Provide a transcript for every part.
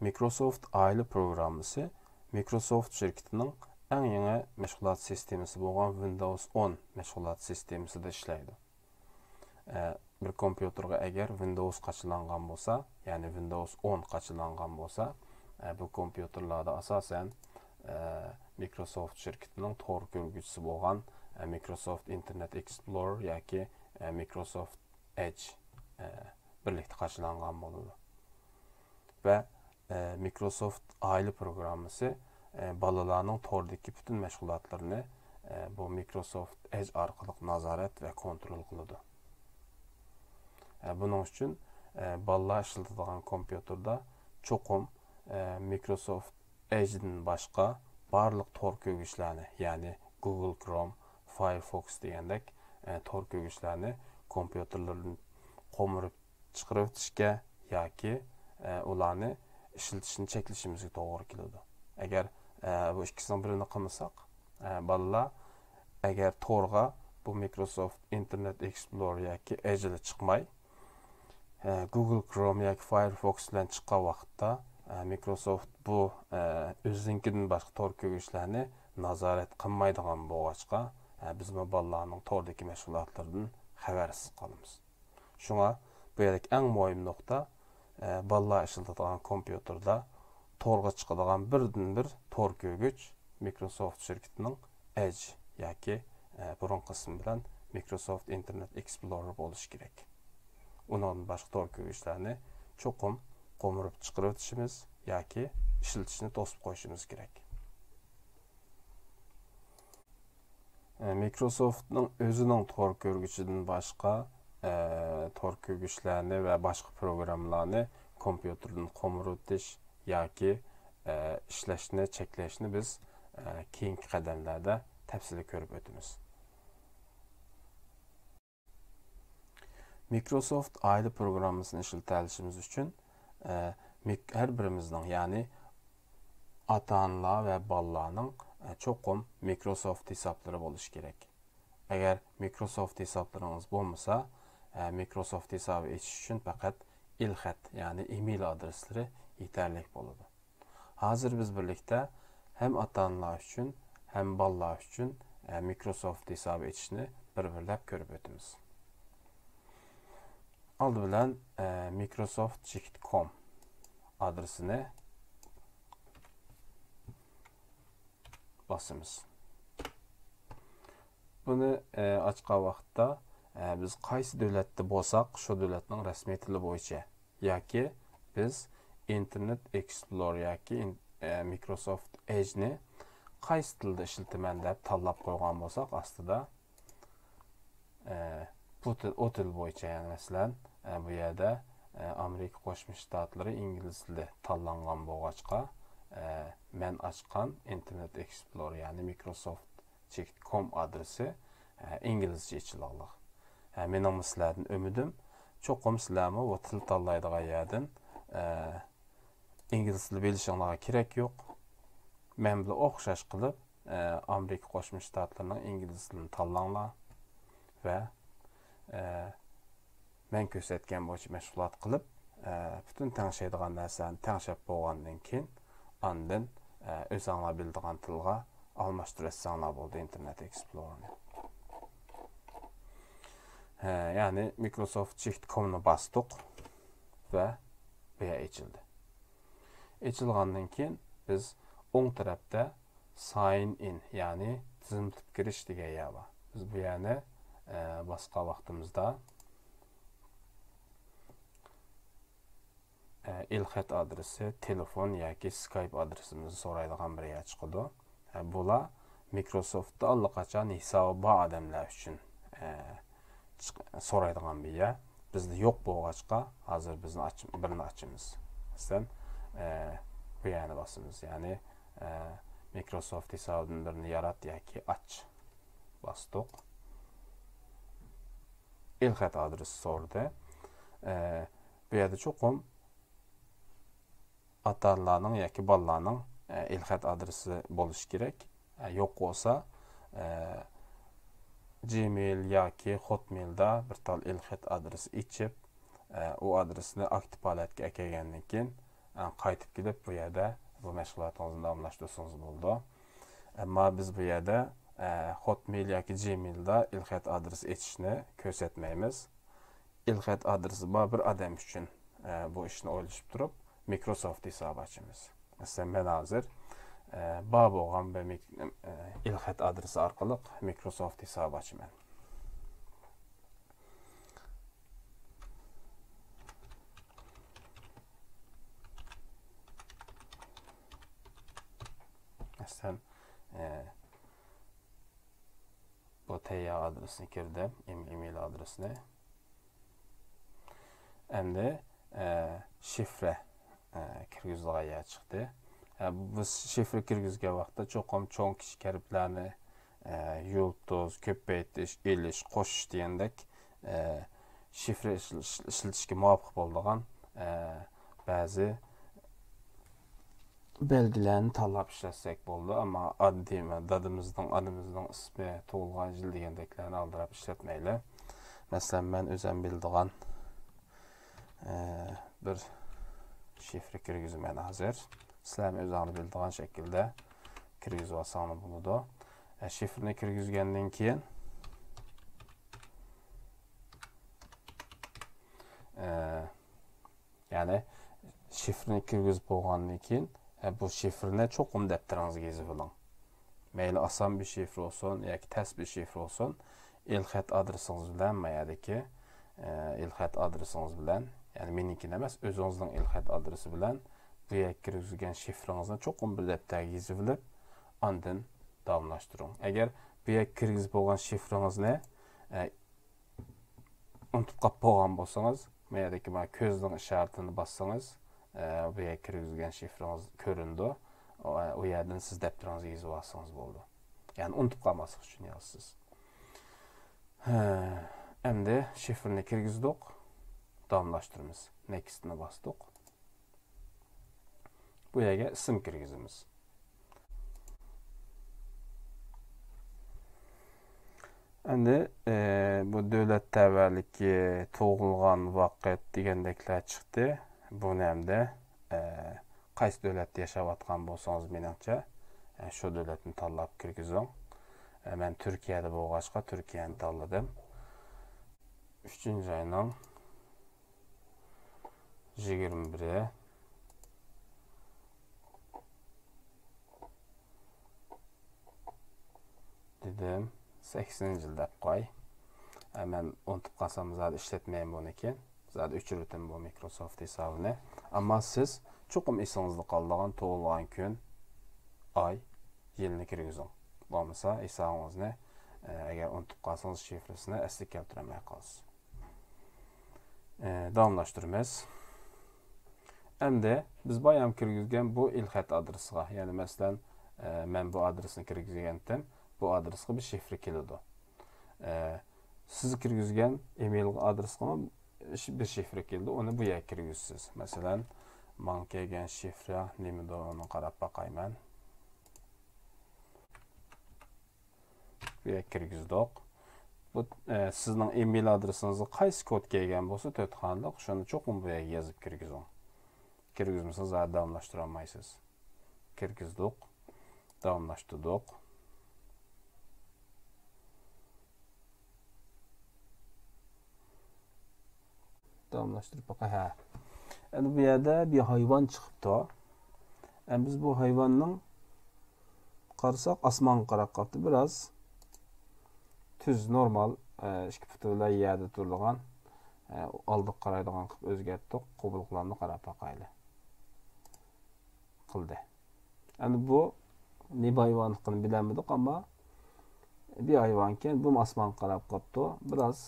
Microsoft aile programmasi Microsoft şirketining eng yangi mashg'ulot sistemasi bo'lgan Windows 10 mashg'ulot sistemasida ishlaydi. Bir kompyuterga agar Windows qachilangan bo'lsa, ya'ni Windows 10 qachilangan bo'lsa, bu kompyuterlarda asosan Microsoft şirketining tor ko'rguchisi bo'lgan Microsoft Internet Explorer yoki Microsoft Edge birlikda qachilangan bo'ladi. Va Microsoft aile programmasi balalarning tordagi bütün mashg'ulotlarini bu Microsoft Edge orqali nazorat va kontrol qiladi. Bunun uchun balalar ishlatadigan kompyuterda cho'qim Microsoft Edge'dan boshqa barliq tor ko'rgichlarni, ya'ni Google Chrome, Firefox degandek tor ko'rgichlarni kompyuterlardan qo'mirib chiqarib o'tishga yoki ularni ishlatishni cheklashimizga to'g'ri keladi. Agar bu ikkisining birini qilmasak, balalar agar to'rga bu Microsoft Internet Explorer yoki Edge chiqmay, Google Chrome yoki Firefox bilan chiqqan vaqtda Microsoft bu o'zininkidan boshqa tor ko'rgichlarni nazorat qilmaydigan bo'lg'achqa, biz bu balalarning tordagi mashg'ulotlaridan xabarsiz qolamiz. Shunga bu yerdagi eng muhim nuqta, balalar ishlatadigan kompyuterda torga chiqadigan birdan-bir tor ko'rgich Microsoft şirketining Edge yoki burun qismi bilan Microsoft Internet Explorer bo'lishi kerak. Undan boshqa tor ko'rgichlarni cho'qim qo'mirib chiqarib o'tishimiz yoki ishlatishni to'sib qo'yishimiz kerak. Microsoftning o'zining tor ko'rgichidan boshqa tor ko'rgichlarni va boshqa programmalarni kompyuterdan qo'mirib o'tish yoki ishlashni cheklashni biz keyingi qadamlarda tafsili ko'rib o'tamiz. Microsoft aile programmasini ishlatishimiz uchun har birimizning, ya'ni ota-onalar va bolalarning cho'qim Microsoft hisoblari bo'lishi kerak. Agar Microsoft hisoblaringiz bo'lmasa, Microsoft hisobi ochish uchun faqat ilxat, ya'ni email adreslari yetarli bo'ladi. Hozir biz birlikda hem ota-onalar uchun, hem bolalar uchun Microsoft hisobi ochishni bir-birlab ko'rib o'tamiz. Oldi bilan microsoft.com adresini basamiz. Buni ochgan vaqtda biz qaysi davlatda bo'lsak, shu davlatning rasmiy tili bo'yicha yoki biz Internet Explorer yoki Microsoft Edge'ni qaysi tilda ishlataman deb tanlab qo'ygan bo'lsak, aslida o til bo'yicha, ya'ni masalan bu yerda Amerika Qo'shma Shtatlari ingliz tilida tanlangan bo'lg'achqa, men ochgan Internet Explorer ya'ni Microsoft.com adresi inglizcha ichiloqliq. Mening sizlardan umidim, cho'qim sizlarni bu til tanlaydigan yerdan ingliz tili bilishinglarga kerak yo'q. Men bilan o'xshash qilib Amerika Qo'shma Shtatlarining ingliz tilini tanlanglar va men ko'rsatgan bo'yicha mashg'ulot qilib, butun tangshaydigan narsani tangshab bo'lgandan keyin ondan o'zinglar biladigan tilga almashtirasizlar bo'ldi Internet Explorer'ni. Ya'ni Microsoft.com'ni basdik va bu yer ochildi. Ochilgandan keyin biz o'ng tarafda sign in, ya'ni tizimlab kirish degan yer bor. Biz bu yerni boshqa vaqtimizda ilxat adresi, telefon yoki Skype adresimizni so'raydigan bir yer chiqadi. Bular Microsoftda allaqachon hisobi bor odamlar uchun so'raydigan bir yer. Bizda yo'q bo'lg'achqa, hozir bizni birini ochamiz. Masalan, bu yerni bosamiz, ya'ni Microsoft hisobidan birini yarat yoki och bosdik. İlxat adresi so'rdi. Bu yerda cho'qim ota-onalarning yoki bolalarning ilxat adresi bo'lishi kerak. Yo'q bo'lsa, Gmail yoki Hotmailda bir tal ilxat adresi ichib, u adresni aktiv holatga kelgandan keyin qaytib kelib bu yerda bu mashg'ulotingizni davomlashtirsangiz bo'ldi. Ammo biz bu yerda Hotmail yoki Gmail'da ilxat adresi etishni ko'rsatmaymiz. İlxat adresi bor bir odam uchun bu ishni o'ylashib turib Microsoft hisob ochamiz. Masalan, men hozir bor bo'lgan bir ilxat adresi orqali Microsoft hisob ochaman. Masalan, bu tayyor adresini kirdim, email adresini. Endi şifre kirgizilgan chiqdi. Biz şifre kirgizgan vaqtda cho'qim cho'ng kichik harflarni yulduz, ko'paytirish, elish, qo'shish degandek şifre ishlatishga muvofiq bo'ladigan ba'zi belgilarni tanlab ishlatsak bo'ldi. Ammo oddiy dadimizning ismi, tug'ilgan yil degandeklarni aldirab ishlatmaylik. Masalan, men o'zim bildigan bir şifre kirgiziman hozir. Sizlar o'zingiz bildigan shaklda kirgizib olsangiz bo'ladi. Şifreni kirgizgandan keyin ya'ni şifreni kirgizib bo'lgandan keyin bu şifreni cho'qim daftaringizga yozib oling. Mayli oson bir şifre olsun yoki tez bir şifre olsun, ilxat adresingiz bilan mayadagi ilxat adresingiz bilan, ya'ni meninkini emas, o'zingizning ilxat adresi bilan bu yerga kirgizgan şifrengizni cho'qim bir daftarga yozib olib, ondan davomlashtiring. Agar bu yerga kirgizib bo'lgan şifrengizni unutib qolib bo'lgan bo'lsangiz, mayadagi ko'zning ishoratini bossangiz, bu yerga kirgizgan şifrengiz ko'rindi. O yerdan siz daftaringizga yozib olsangiz bo'ldi. Ya'ni unutib qolmaslik uchun yozasiz. Endi şifreni kirgizdik. Davomlashtiramiz. Next'ni bosdik. Bu yerga ism kirgizamiz. Endi bu davlat tavalligi, tug'ilgan vaqt degandeklar chiqdi. Buni hamda qaysi davlatda yashayotgan bo'lsangiz, menimcha shu davlatni tanlab kirgizing. Men Turkiyada bo'lg'achqa Turkiyani tanladim. 3-oyning 21 dedim. 80-yil deb qo'y. Men unutib qolsam zodi ishlatmayman buni keyin. Zodi o'chirdim bu Microsoft hisobini. Ammo siz cho'qim esingizda qoladigan tug'ilgan kun, oy, yilni kirgizing. Bo'lmasa hisobingizni agar unutib qolsangiz shifresini asli keltirmay qolasiz. Davomlashtiramiz. Endi biz bayam kirgizgan bu ilxat adresiga, ya'ni masalan men bu adresni kirgizgandim. Bu adresga bir şifre keladi. Siz kirgizgan email adresiga bir şifre keldi. Onu bu yerga kirgizsiz. Masalan, men kelgan şifre nimada uni qarab boqayman. Bu yerga kirgizdik. Bu sizning email adresingizga qaysi kod kelgan bo'lsa, 4 xonalik, shuni cho'qim bu yerga yozib kirgizing. Kirgizmasangiz davomlashtira olmaysiz. Kirgizdik. Davomlashtirdik. Davomlashtirib baqa. Endi bu yerda bir hayvon chiqibdi. Biz bu hayvonning qarasak osmonga qarab qolibdi. Biroz tuz normal ikki putlar yerda turgan, oldiga qaraydigan qilib o'zgartdik. Qo'bilqlarni qarab boqayli. Qildi. Endi bu ne hayvonligini bilamadik, ammo bir hayvonken bu osmonga qarab qolibdi. Biroz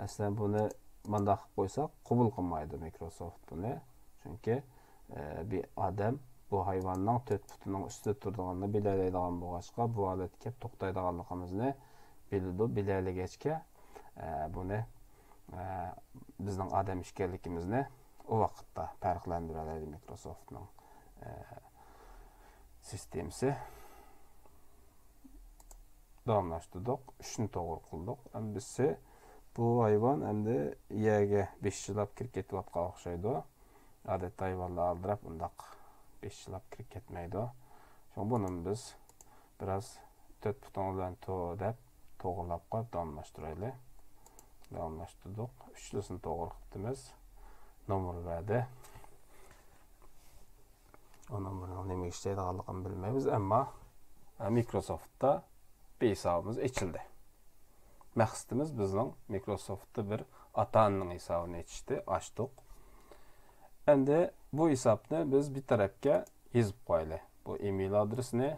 aslida buni mandaq qilib qo'ysak, qabul qilmaydi Microsoft buni. Chunki bir odam bu hayvonning 4 putining ustida turganini bilaydigan bo'lg'achqa, bu holatga kelib to'xtaydiganligimizni biladi. Bilayligachga buni bizning odam ekanligimizni o vaqtda farqlantiradi Microsoftning sistemasi. Davomlashtirdik, ishni to'g'ri qildik. Endi bu hayvon endi yerga 5 yillab kirib ketayotgan o'xshaydi. Adetda ayvallar aldırıp undaq beşilap kirip ketmeydi o. Şoň bunun biz biraz 4 buton bilen dep toğurlap koyup dawamlaşdyraýly. Dawamlaşdyrdyk. Üçlüsini toğur gitdimiz. Nomer berdi. O nomeryň näme işleýärdigini bilmeýiz, emma Microsoft'ta bir hesabımız içildi. Məqsədimiz bizning Microsoft'ta bir ata-ananyň hesabyny içdi, açdyk. Endi bu hesapni biz bir tarafga yazıp koyalım. Bu e-mail adresini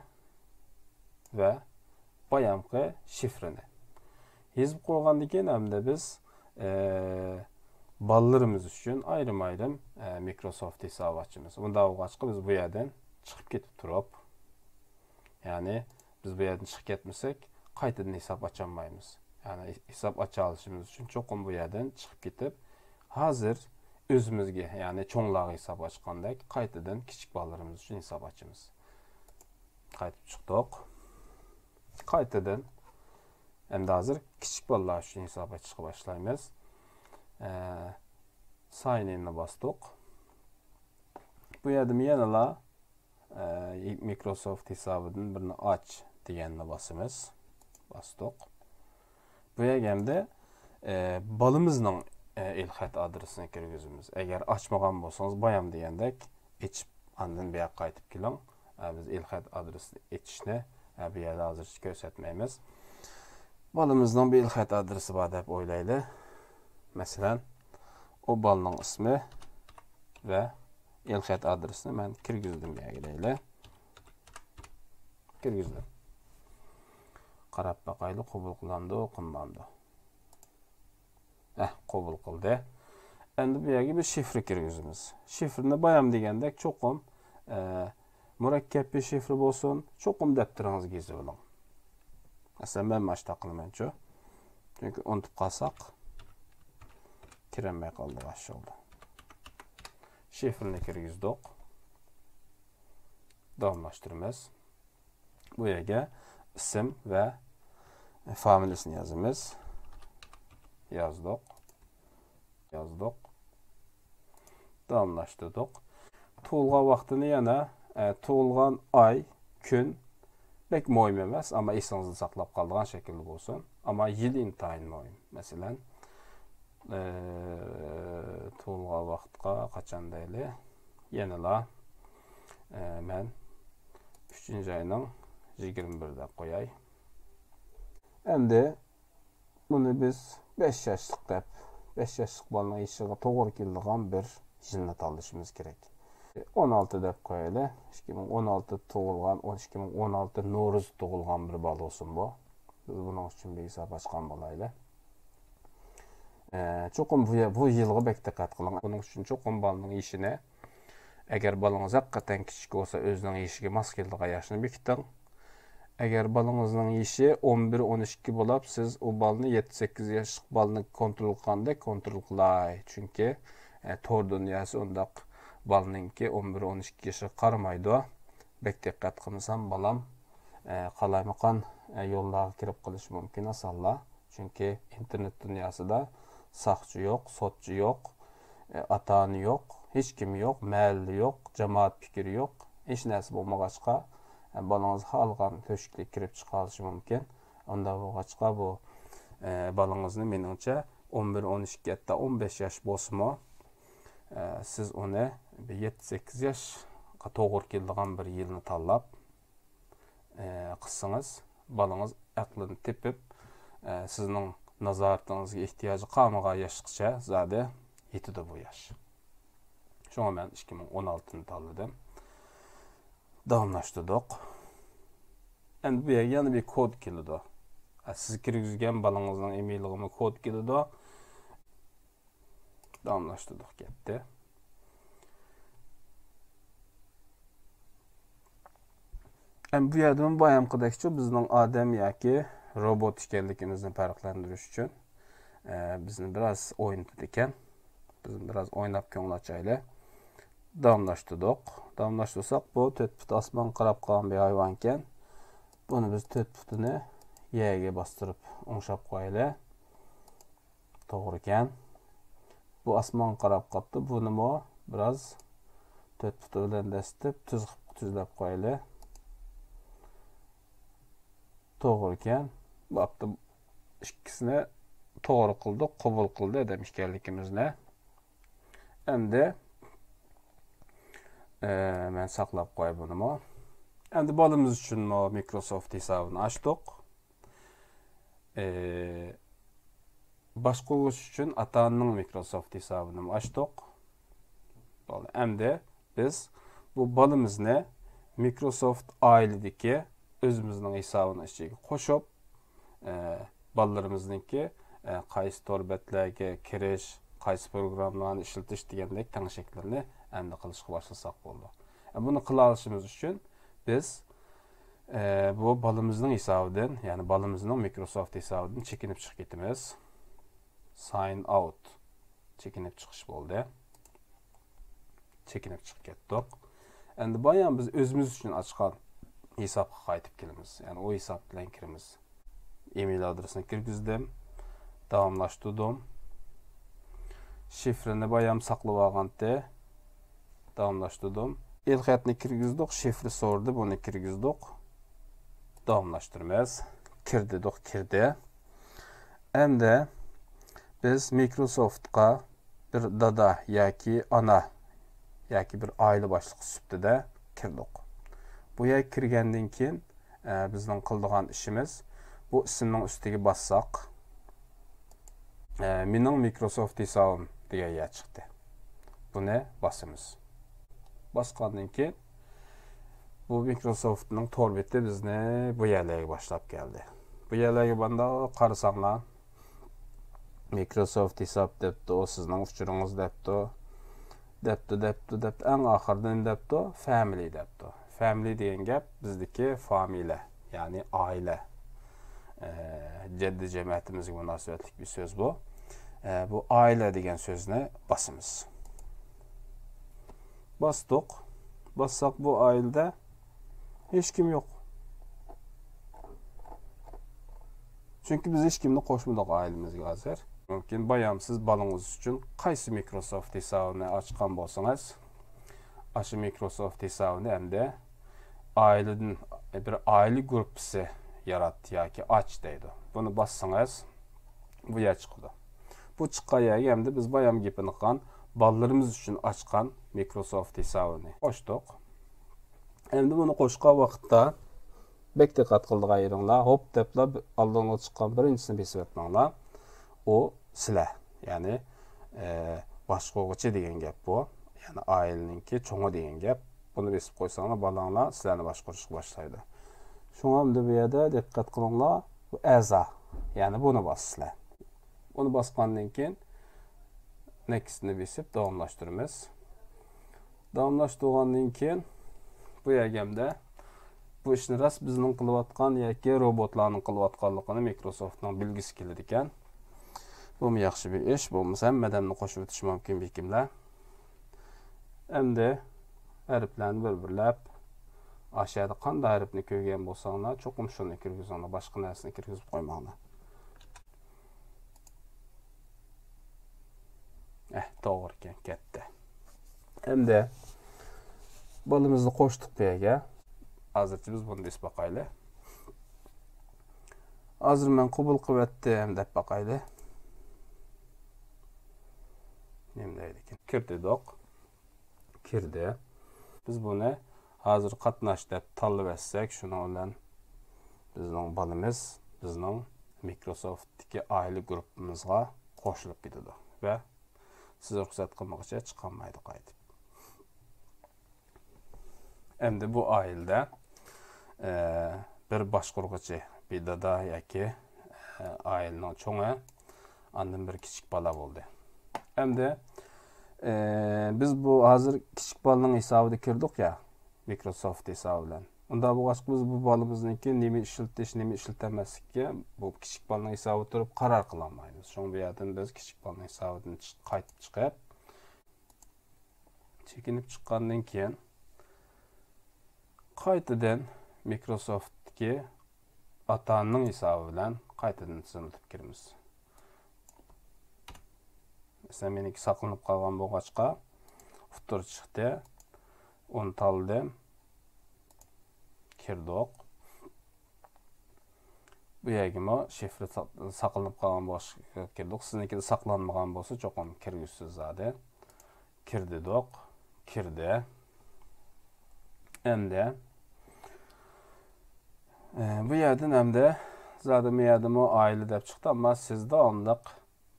ve bayamkı şifreni. Yazıp koygandan keyin hamda biz ballarımız üçün ayrım-ayrım Microsoft hesabı açymyz. Bunda ugaçqa biz bu yerden çıkıp ketip turup, yani biz bu yerden çıkıp ketmesek qaytadan hesap açamayız. Yani hesap aça alışımız üçün çokum bu yerden çıkıp ketip hazır özümüzge, yani çoňlagy hesap açkandak qaytadan kiçik ballarımız üçün hesap açymyz. Qaytyp çykdyk. Qaytadan hem de hazır kiçik ballar üçün hesap açyşy başlaýmyz. Sign in'e basdyk. Bu ýerde ýanala Microsoft hesabynyň birini aç diýenine basymyz. Basdyk. Bu ýerde balymyzyň elxat adresini kirgizimiz. Eğer açmagan bolsanız bayam diýendek içip andan bir qaytyp keling. Biz elxat adresini içişne bu ýerde hazır göstermeýmiz. Balymyzyň bir elxat adresi bar dep oýlaýly. Mesela o balının ismi ve elxat adresini ben kirgizdim ýa-da. Kirgizdim. Qarap baqaýly, kabul kılandı, okunmandı. Kabul kıldı. Endi bu ýerge bir şifre kirgizimiz. Şifreni bayam diýendek çokum murakkep bir şifre bolsun, çokum depteriňiz gizli bolan. Mesela ben başta kılmanço. Çünkü unutup kalsak kiremey kaldı aşağıda. Şifreni kirgizdik. Dawamlaşdyrmaz. Bu ýerge isim ve familiýasyny yazymyz. Yazdık. Dawamlaşdyrdyk. Tuğulgan wagtyny ýana tuğulgan ay, gün pek moýum emas, ama eseňizde saklap kaldygan şekilde bolsun. Ama ýyl intaýyn moýum. Meselem tuğulgan wagtga kaçan diýeli? Ýanala men 3-nji aýynyň 21 dep goýay. Endi bunu biz 5 ýaşlyk dep, 5 ýaşlyk balaň ýeşiga togry keldigan bir ýylyny tanlashymyz gerek. 16 dep goýaly. 2016 tugulgan, 2016 Noruz tugulgan bir bala olsun bu. Biz buning üçin bir hesap açkan bolayly. Çokum bu ýylga bek diqqat kılyň. Buning üçin çokum balanyň ýeşine, eger balaňyz hakykatan kiçik bolsa özüniň ýeşige mas keldigan ýaşyny bekitiň. Eger balaňyzyň ýeşi 11-12 bolap, siz o balany 7-8 ýaşlyk balany kontrol kılganda kontrol kılaý. Çünki tor dünýäsi undaq balanyňki 11-12 ýaşa qaramaýdy. Bek diqqat kılmasam balam qalaymakan ýollarga kirip kalyşy mümkin asalla. Çünki internet dünýasida sakçı yok, sotçu yok, ata-ana yok, hiç kim yok, mahalli yok, cemaat pikiri yok. Hiç näse bolmagaçka balanyňyz halgan töşükle kirip çykalyşy mümkin. Onda bolgaçka bu balanyňyzyny meniňçe 11-12 hatta 15 ýaş bolsunmy, siz onu 7-8 ýaşga togry keldigan bir ýylyny tanlap kıssanız, balanyňyz aklyny tepip sizning nazaratyňyzga ihtiýaji kalmagan ýaşykça zade ýetidi bu ýaş. Şoňa men 2016-ny tanladym. Dawamlaşdyrdyk. Endi bu ýerge ýa bir kod keldi. Siz kirgizgen balanyňyzyň e-mailini kod keldi. Dawamlaşdyrdyk getdi. Bu ýerde bayamkydakçy bizning adam ýa-ki robot ekenligimizni farklandyryş üçin bizni biraz oýnatdy eken. Biz biraz oýnap köňül açaýly. Dawamlaşdyrdyk. Dawamlaşdyrsak bu 4 put asman qarap qalan bir haýwan eken. Bunu biz 4 putuny ýerge bastyryp oňşap goýaly. Togry eken. Bu asman qarap gapdy. Bunu biraz töt putu bilen destip tuzlap koyaylı. Toğru eken. Baptı ikkisine toğru kıldık, kabul kıldı demişkerlikimizle. Endi men saklap koy bunu. Endi balımız üçün o Microsoft hesabını açtık. Başquruluş üçün atanın Microsoft hesabını açtık. Endi biz bu balımızı Microsoft ailideki özümüzün hesabını içine koşup ballarımızdaki qaysı torbetlerge kiriş, qaysı programlarını işletiş degandek tanışıklarını endi qilishga başlasak boldu. Bunu qila alışımız üçün biz bu balımızın hesabından, yani balımızın Microsoft hesabından çekinip çıkıp ketimiz. Sign out çekinip çıkış boldu. Çekinip çıkıp ketdik. Endi bayan biz özümüz üçün açqan hesapqa qaytıp kelimiz. Yani o hesap bilen kirimiz. E-mail adresini kirgizdim. Davamlaştırdım. Şifreni bayam saklap alganda davamlaştırdım. Elxatni kirgizdik, şifre sordu, bunu kirgizdik. Davamlaştırmaz. Kirdi. Endi biz Microsoft'a bir dada yoki ana yoki bir aile başlık süptide kirdik. Bu yer kirgandan keyin bizning qildigan ishimiz bu ismning ustiga bassaq mening Microsoft hesabim degan yer chiqdi. Buni basamiz. Basgandan keyin bu Microsoft'ning tor beti bizni bu yerlarga boshlab keldi. Bu yerlarga banda qarasanglar Microsoft hesab debdi, o sizning uchuringiz debdi. Debdi. En ahırdan debdi, family debdi. Family degan gap bizdeki famile, yani aile. Ceddi cemiyetimizge münasebetlik bir söz bu. Bu aile degan sözüne basımız. Bastık. Bassak bu ailede hiç kim yok. Çünkü biz hiç kimni koşmadık ailemizge hazır. Mümkün bayamsız balınız üçün qaysı Microsoft hesabını açqan bolsanız, aşı Microsoft hesabını hem de aileden bir aile grupsi yarat yoki aç deydi. Bunu bassanız bu yer çıkdı. Bu çıkan yerge hem de biz bayam gepini qilgan ballarımız üçün açqan Microsoft hesabını qo'shdik. Endi bunu qo'shgan vaqtda bek diqqat qildik ayringlar. Hop debla aldığınız çıkan birinchisini besib etmanglar. O sizlar. Yani boshqaruvchi degan gap bu. Yani aileninki çoğu degan gap. Bunu besib qo'ysanglar balanglar sizlarni boshqarishga boshlaydi. Şuna bu yerda diqqat qilinglar. Bu a'za. Yani bunu bassizlar. Bunu basgandan keyin next'ni besib davomlashtiramiz. Davomlashtirgandan keyin bu yergamda bu ishni ras bizning qilayotgan yoki robotlarning qilayotganligini Microsoftning bilgisi keladi ekan. Bu mu yaxshi bir ish, bo'lmasa hammadanni qo'shib o'tish mumkin bekimlar. Endi harflarni bir-birlab aşağıda qanday harfni ko'rgan bo'lsanglar, cho'qim shuni kirgizinglar, boshqa narsani kirgizib qo'ymanglar. To'g'ri ekan, katta. Endi balimizni qo'shdik bu yerga. Hozircha biz buni deb boqayli. Hozir men qabul qilyaptim deb boqayli. Nima deydi ekan? Kirdi. Biz bunu hozir qatnash deb tanlab etsak, shuni bilan bizning balimiz bizning Microsoft'dagi aile grupimizga qo'shilib ketadi va siz ruxsat qilmoqcha chiqolmaydi qaytib. Endi bu ailede bir boshqaruvchi, bir dada yoki ailening cho'ngi, ondan bir kichik bola bo'ldi. Endi biz bu hozir kichik bolaning hisobiga kirdik ya, Microsoft hisobi bilan. Unda bu boshqa biz bu bolamizniki nima ishlatish, nima ishlatilmaslikka bu kichik bolaning hisobiga turib qaror qila olmaymiz. Shuning bu yerdan biz kichik bolaning hisobidan qaytib chiqib, chekinib chiqqandan keyin qaytadan Microsoft'dagi atanın hisobi bilan qaytadan tizimlab kiramiz. Mesela meniki saqlanib qolgan bo'lg'achqa futur çıktı. Onu tanıdım. Kirdik. Bu yergime şifre saklanıp kalan boş kirdik. Sizinkide saklanmagan bolsa çokum kirgüsüz zade. Kirdidik. Kirdi. Endi bu yerden hem de zaten miyadım o aile dep çıktı ama sizde onluk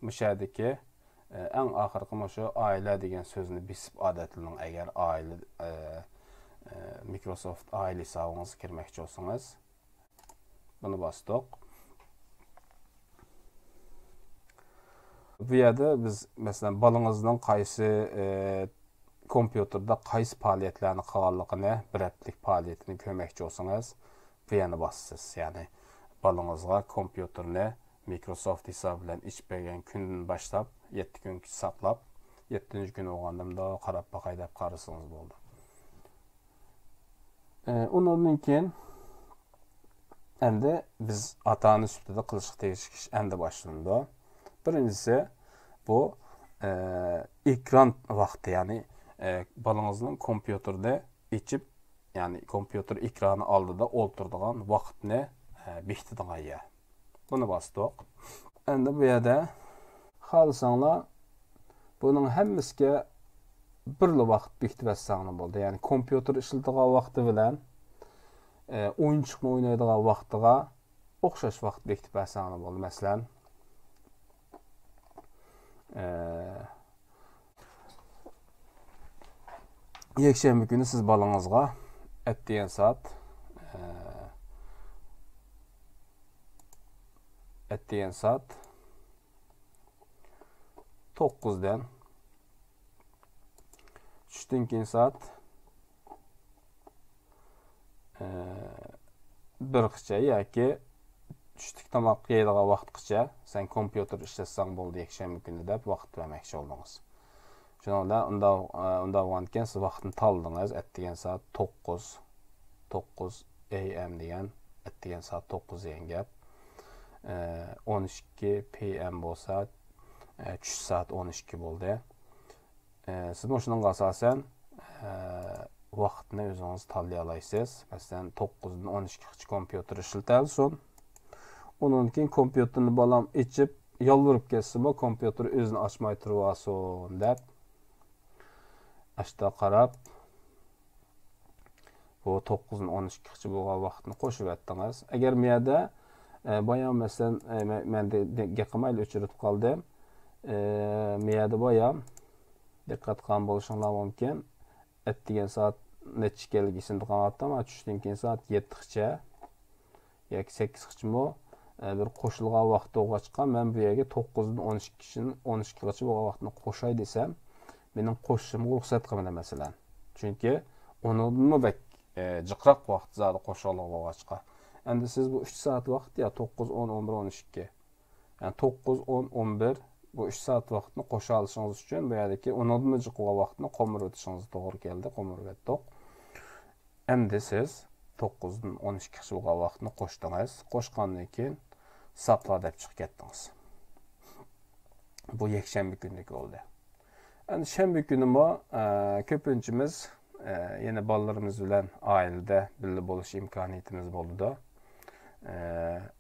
müşahedeki en ahırkı şu aile degen sözünü bisip adetlinin eğer aile Microsoft aile hesabınızı kirmekçi olsanız bunu bastık. Bu yerde biz mesela balınızdan kaysı kompüterda qaysı fəaliyyətlərini qalanlığını, bir həftəlik fəaliyyətini köməkçi olsanız, bu yana bassınız. Yəni, balınızға kompüterini Microsoft hesabı ilə iç bəgən gündən başlap, 7 gün saxlap, 7-ci gün olğandımda qarab baxaydab qarısınız oldu. Onun için əndi biz atanın üstündə qılışıq değişik iş əndi başlandı. Birincisi bu ekran vaxtı, yəni balınızın kompüterdə içib, yəni kompüter ekranı aldıda olturduğun vaxtını bixtidiğin yer. Bunu bastıq. Əndi bu yerdə xalsanlar bunun həmmiskə birli vaxt bixtibəssağını oldu. Yəni kompüter işlədiği vaxtı bilən oyunçuqni oynaydığı vaxtığa oxşaş vaxt bixtibəssağını oldu. Məsələn, yekşembe günü siz balınızға etdiyen saat 9'dan düştün ki saat 1-qıça yoki düştük tamaq yeydiği vaqtqıça sen kompüter işletsen boldu yekşembe günü dep vaqt vermekçi oldunuz. Şundan onda olganken siz vaqtını tanıdınız. Etdiyen saat 9 AM degan, etdiyen saat 9 degan gap. 12 PM bolsa, tush saat 12 boldu. Siz şundan asasen vaqtını özünüz tanlay alaysiz. Mesela 9'dan 12'gacha kompüter işletelsin. Onun için kompüterini balam içip yalvarıp kessin, kompüter özünü açmay turasın dep. Aşağı qarab bu 9'dan 12'gacha bo'lgan vaqtni qo'shib etdingiz. Agar miyada bayan mesela men de gaqamayli o'chirib qoldim. Miyada bayan diqqat qilgan bo'lishinglar mumkin. Etdigan soat necha kelgisini qilmoqda, ama tushdan keyin soat 7gacha yoki 8gacha bir qo'shilgan vaqt bo'lg'achqa men bu yerga 9'dan 12gacha bo'lgan vaqtni qo'shay desam, benim qo'shishimga ruxsat qilmadi mesela. Çünkü onu bek jiqroq vaqt zadi qo'shaloq bo'lg'achqa. Endi siz bu 3 saat vaqt ya 9, 10, 11, 12. Yani 9, 10, 11 bu 3 saat vaqtni qo'sha olishingiz uchun bu yerdagi 10 jiqqa vaqtni qo'mirib o'tishingiz to'g'ri keldi, qo'mirib o'tdik. Endi siz 9'dan 12gacha bo'lgan vaqtni qo'shdingiz. Qo'shgandan keyin saqla deb chiqib ketdingiz. Bu yakshanba kunlik oldu. Yani şembe günü köpüncümüz yine ballarımız bilen ailede birli buluş imkaniyetimiz oldu da.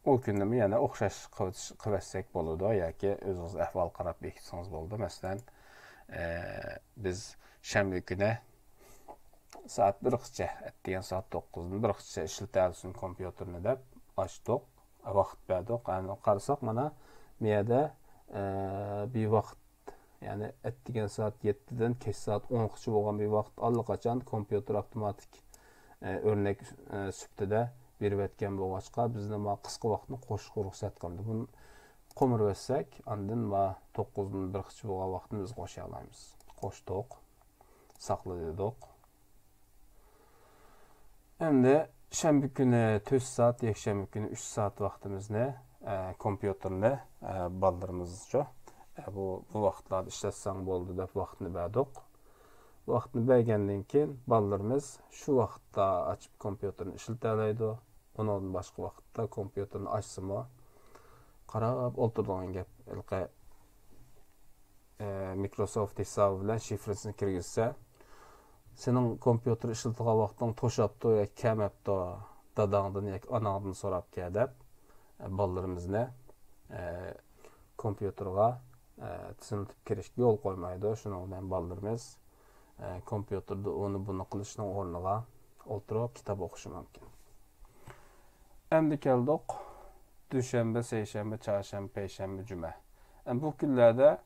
O günümü yine oxşaş qıvetsek oldu ya ki özünüz əhval qarab bekitsiniz oldu. Mesela biz şembe günü saat 1-qıça etdiyen saat 9'dan 1-qıça işletelsin kompüterini dep açdık. Vaqt verdik. Yani qarasaq mana miyada bir vaqt, yani etdigen saat 7'den keç saat 10'gacha bo'lgan bir vaqt allaqachon kompüter avtomatik örnek süptede berib etgan bo'lg'achqa bizni ma qisqa vaqtni qo'shishga ruxsat qildi. Buni qo'mirib etsak, andin ma 9'dan 1gacha bo'lgan vaqtni biz qo'sha olamiz. Qo'shdik, saqladik. Endi shanba kuni 4 saat, yakshanba kuni 3 saat vaqtimizni kompüterni ballarımızca bu vaqtlarda işletsang bo'ldi deb vaqtni berdik. Vaqtni bergandan keyin ballarimiz shu vaqtda ochib kompüterni ishlatalaydi. Undan boshqa vaqtda kompüterni ochsimi qarab o'tiradigan gap. Microsoft hisobi bilan shifresini kirgizsa, senin kompüter işletilen vaktin toşaptı ya kemepti dadağından ya anağından sorap kedep ballarımız ne kompüterga tizimlitip kirişki yol koymaydı. Şunu bilen ballarımız kompüterde onu bunu kılışının ornuğa oturup kitap okuşu mümkün. Endi keldik düşembe, seyşembe, çarşembe, peşembe, cüme. Bu günlerde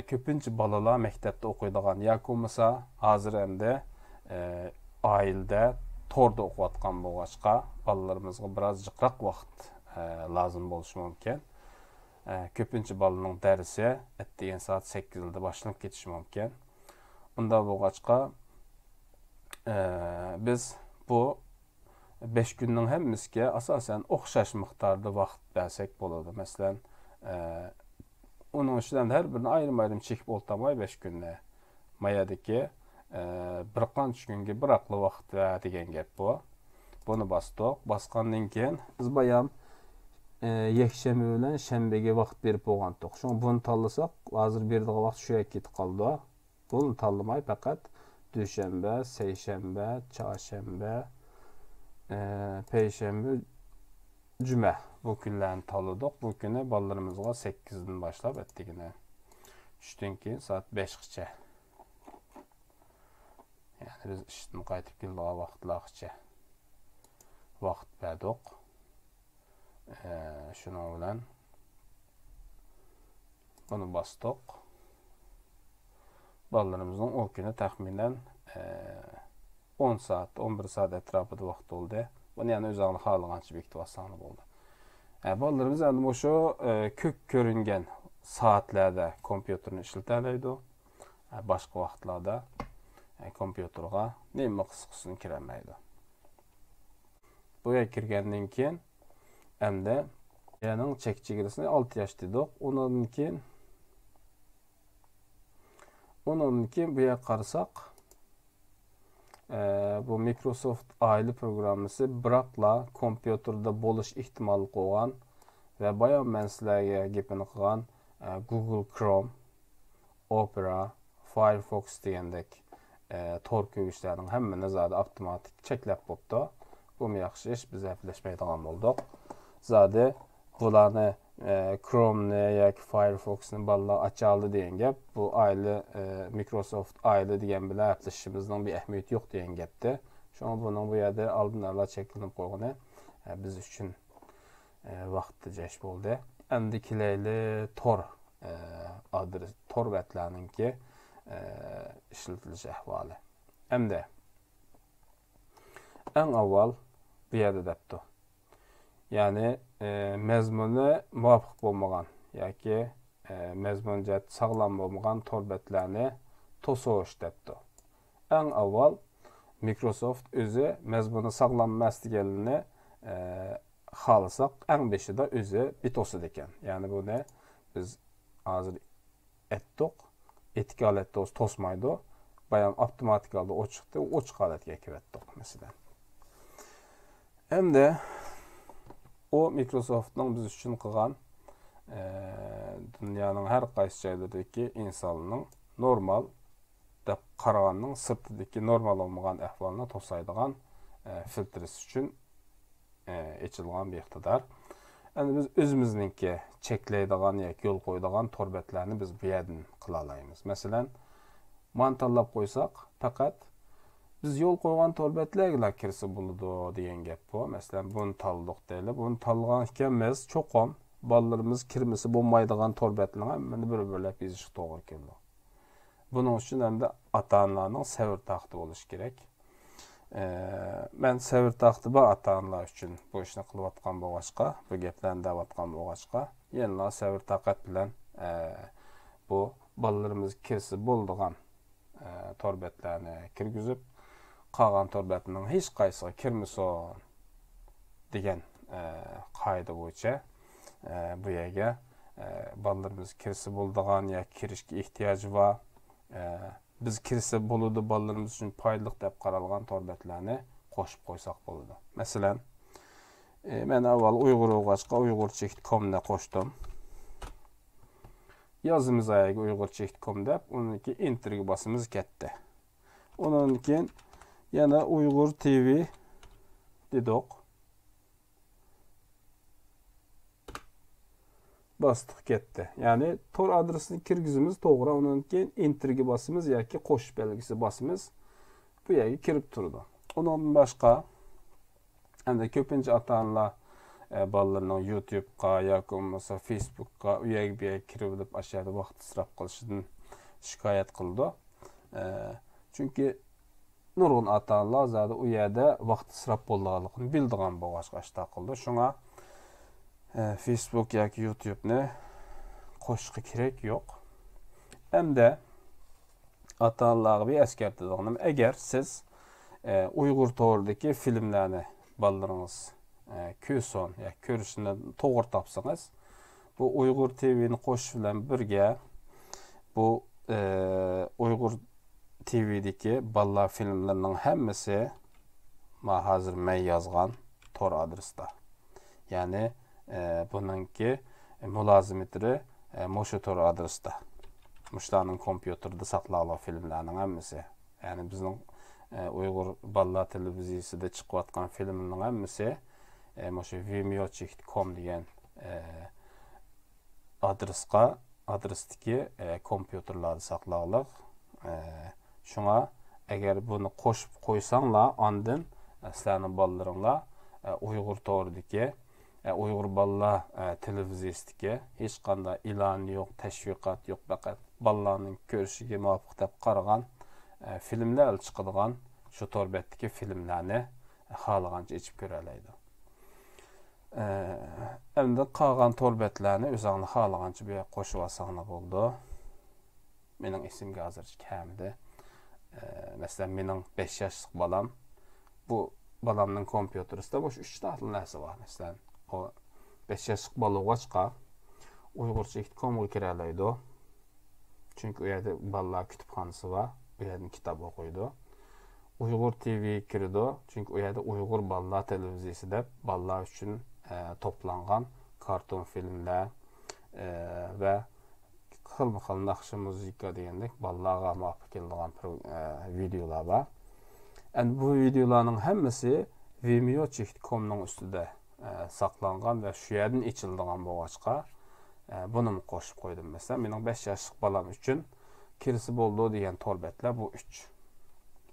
köpünçü balalar mektepte okuyduğun yakımısa hazır endi ailede torda okuyatkan boğaçqa balalarımızga biraz jıqraq vaqt lazım boluş mümkün. Köpünçü balının dersi ettiğin saat 8'de başlanıp geçiş mümkün. Bunda boğaçqa biz bu 5 günün hemmiske asasen oxşaş miqdarda vaqt bersek boladı. Məsələn, onun içinden her birini ayrım çekip oltamay 5 günne. Mayadaki bir qanç günge bir aqlı vaqt degan gap bu. Bunu bastık. Basqandan keyin biz bayam yekşembe bilen şembege vaqt berip bolgandyk. Şoň bunu tanlasak, hazır berdiği vaqt şu ketip qaldy. Bunu tanlamay faqat düşembe, seyşembe, çarşembe, peşembe, cüme bu günlerini tanladık. Bu günü ballarımızga 8'den başlap etdigine. Düştün ki saat 5'qçe. Yani biz işten qaytıp keldiği vaqtlarçe vaqt berdik. Şunu bilen bunu bastık. Ballarımızın o günü təxminən 10 saat, 11 saat etrafıda vaqt oldu. Bunu yani özağını xalığançı bekti vasanı oldu. Ballarımız endi şu kök görüngen saatlerde kompüterini işleteliydi. Başka vaqtlarda kompüterga neyme qısqısını kiremeydi. Buya kirgenden keyin endi yani çekçigirisini 6 yaş dedik. Ondan keyin buya qarasak bu Microsoft aile programması bırakla kompüterde boluş ihtimali qoğan ve bayan men sizlerge gepini qilgan Google Chrome, Opera, Firefox degandek tor kögüşlerinin hemmini zade avtomatik çeklep boptu. Bu mu yaxşı iş biz hepleşmeydiğen bolduq. Zade bularını Chrome'ni yoki Firefox'ni balla açaldı degan gap. Bu aile Microsoft aile degan bilan hepleşishimizning bir ahamiyati yo'q degan gapdi. Şoň bunun bu yerda aldın ala çekilip qo'ygani biz uchun vaqtda jeş boldu. Endi kileyli Tor adres Tor betlaninki işletiliş ahvali. Endi en avval bu yerda depdi. Yani mezmunu muvafiq bolmagan yoki mezmun jihat sağlam bolmagan tor betlerini tosoş depdi. En avval Microsoft özü mezmunu sağlam emas deganini xalasak en beşida özü bitosu eken. Yani bu ne? Biz hazır etdik. Etik aletde tosmaydı. Bayan avtomatik aldı o çıktı. O çıkaletke kiretdik mesela. Hem de o Microsoft'un biz üçün qılğan dünyanın hər qaysı yerlərindəki insanın normal dep qaraganın sırtıdaki normal olmagan ahvalına tosaydığan filtresi üçün eçilgan bir iqtidar. Yani biz özümüzninki çekleydiğan yoki yol qoyduğan torbetlerini biz bu yerden qıla alayımız. Mesela mantallap qoysak faqat biz yol qoygan torbetlerle kirsi buludu deyen gap bu. Mesela bunu taldık deyli. Bunu talgan ikemiz çoğum ballarımız kirmisi bulmaydıgan torbetlerine hemen bir bizişik doğru keldi. Bunun için hem de ata-analarning sevir taxtı oluş gerek. Ben sevir taxtı bu ata-analar üçün bu işini qılıb atqan boğaçqa, bu geplerini dep atqan boğaçqa, yenila sevir taqat bilen bu ballarımız kirsi bulduğan torbetlerini kirgizip qalğan torbetinin hiç qaysı kirmisin degan qayda boyunca bu yerga ballarımız kirsi bulduğan ya kirişki ihtiyacı var. Biz kirsi buludu ballarımız üçün paylıq dep qaralğan torbetlerini qoşup qoysak buludu. Mesela ben avval Uygur olğaçqa Uygur.com-ne qoşdum. yazımız ayağı uygurcha.com deb, onunki enterga basımız ketdi. Ondan keyin yana Uyghur TV dedik. Bastık ketdi. Yani tor adresini kirgizimiz to'g'ri, ondan keyin enterga basımız yoki qo'shiq belgisi basımız bu yerga kirib turdi. Ondan başqa hamda ko'pincha ota-onalar bolalarning YouTube'ga yoki bo'lmasa Facebook'ga u yerga bu yerga kirib olib ashada vaqt isrof qilishidan shikoyat qildi. Chunki nurg'un ota-onalar zada u yerda vaqt isrof bo'lganligini bildigan bo'lg'achqa ashta qildi. Shunga Facebook yoki YouTube'ni qo'shishga kerak yo'q. Hamda ota-onalarga bir eskartadiganim, agar siz Uyg'ur to'g'ridagi filmlarni bolalarınız ko'rsin yoki ko'rishni to'g'ri topsangiz, bu Uyg'ur TV'ni qo'shish bilan birga bu Uyg'ur TV'dagi bolalar filmlarining hammasi hozir men yozgan tor adresda. Ya'ni buningki mulozimatri mushu tor adresda. Mushlarning kompyuterda saqlangan filmlarning hammasi. Ya'ni bizning Uyg'ur bolalar televiziyasida chiqayotgan filmning hammasi mushu vimeo.com degan adresdagi kompyuterlarda saqlanliq. Shunga agar buni qo'shib qo'ysanglar, ondan sizlarning bolalaringlar Uyg'ur to'g'ridagi Uyg'ur bolalar televiziyasidagi hech qanday e'lon yo'q, tashviqot yo'q, faqat bolalarning ko'rishiga muvofiq deb qaragan filmlar chiqadigan shu to'rbetdagi filmlarni xohlagancha ichib ko'ra oladi. Endi qolgan to'rbetlarni o'zingni xohlagancha bu yerga qo'shib olsanglar bo'ldi. Mening ismga hozir kamdi. Mesela mening 5 yoshlik bolam, bu bolamning kompyuterisida bo'sh 3 ta narsa bor. Mesela o 5 yoshlik bola o'g'achqa uyg'urcha.com ga kira oladi. Chunki u yerda bolalar kutubxonasi bor. U yerdan kitob o'qiydi. Uyg'ur TV kirdi, chunki u yerda Uyg'ur bolalar televiziyasi deb bolalar uchun to'plangan karton filmlar va xilma-xil naqshi muzika degandek bolalarga muvofiq keladigan videolar bor. Endi bu videolarning hammasi vimeo.com ning ustida saqlangan va shu yerdan ichiladigan bo'lg'achqa buni qo'shib qo'ydim. Mesela mening 5 yoshlik bolam uchun kirisi bo'ldi degan to'rbetlar bu 3.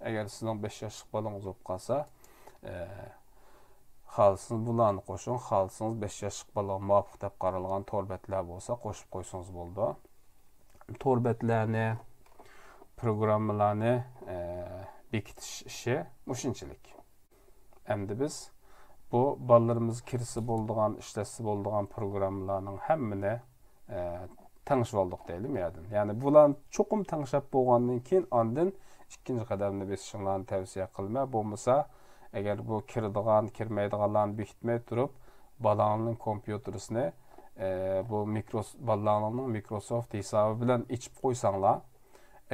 Agar sizning 5 yoshlik bolangiz bo'lib qolsa, xalsınız bularni qo'shing, xalsınız 5 yoshlik bola muvofiq deb qaralgan to'rbetlar bo'lsa qo'shib qo'ysangiz bo'ldi. To'rbetlarni, programmalarni bekitish ishi mushunchalik. Endi biz bu bolalarimiz kirisi bo'ldigan, ishlatsa bo'ldigan programmalarning hammani tanishib oldik deylik yerdan. Ya'ni bularni cho'qim tanishib bo'lgandan keyin ondan ikkinchi qadamni besishinglarni tavsiya qilma. Bo'lmasa, agar bu kiradigan, kirmaydiganlarni bekitmay turib, bolalarning kompyuterisini bu bolalarning Microsoft hisobi bilan ichib qo'ysanglar,